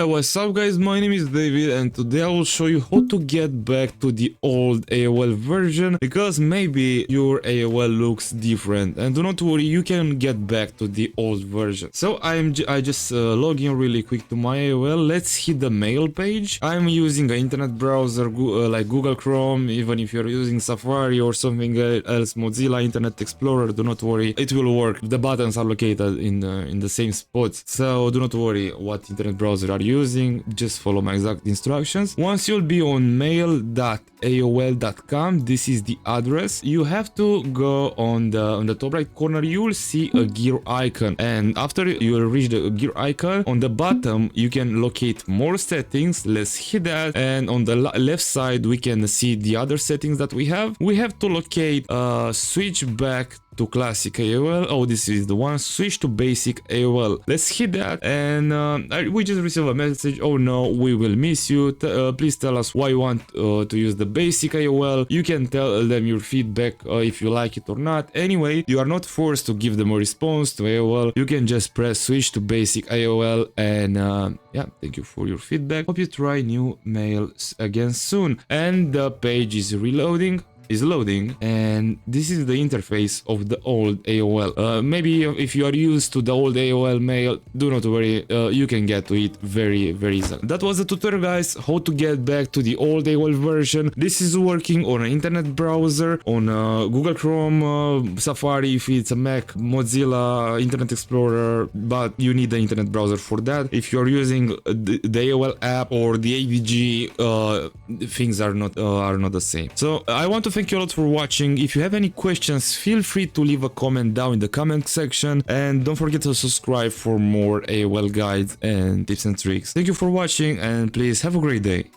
Hey, what's up guys, my name is David and today I will show you how to get back to the old AOL version because maybe your AOL looks different, and do not worry, you can get back to the old version. So I just log in really quick to my AOL. Let's hit the mail page. I'm using an internet browser like Google Chrome. Even if you're using Safari or something else, Mozilla Internet Explorer, do not worry, it will work. The buttons are located in the same spots, so do not worry what internet browser are you using, just follow my exact instructions. Once you'll be on mail.aol.com, this is the address. You have to go on the top right corner, you will see a gear icon, and after you will reach the gear icon, on the bottom you can locate more settings. Let's hit that, and on the left side we can see the other settings that we have. We have to locate switch back to classic AOL. Oh, this is the one. Switch to basic AOL. Let's hit that, and we just receive a message. Oh no, we will miss you. Please tell us why you want to use the basic AOL. You can tell them your feedback if you like it or not. Anyway, you are not forced to give them a response to AOL. You can just press switch to basic AOL, and yeah, thank you for your feedback. Hope you try new mail again soon. And the page is loading, and this is the interface of the old AOL. Maybe if you are used to the old AOL mail, do not worry, you can get to it very easily. That was the tutorial, guys, how to get back to the old AOL version. This is working on an internet browser, on Google Chrome, Safari if it's a Mac, Mozilla Internet Explorer, but you need the internet browser for that. If you are using the AOL app or the AVG, things are not the same. So I want to thank you a lot for watching. If you have any questions, feel free to leave a comment down in the comment section, and don't forget to subscribe for more AOL guides and tips and tricks. Thank you for watching, and please have a great day.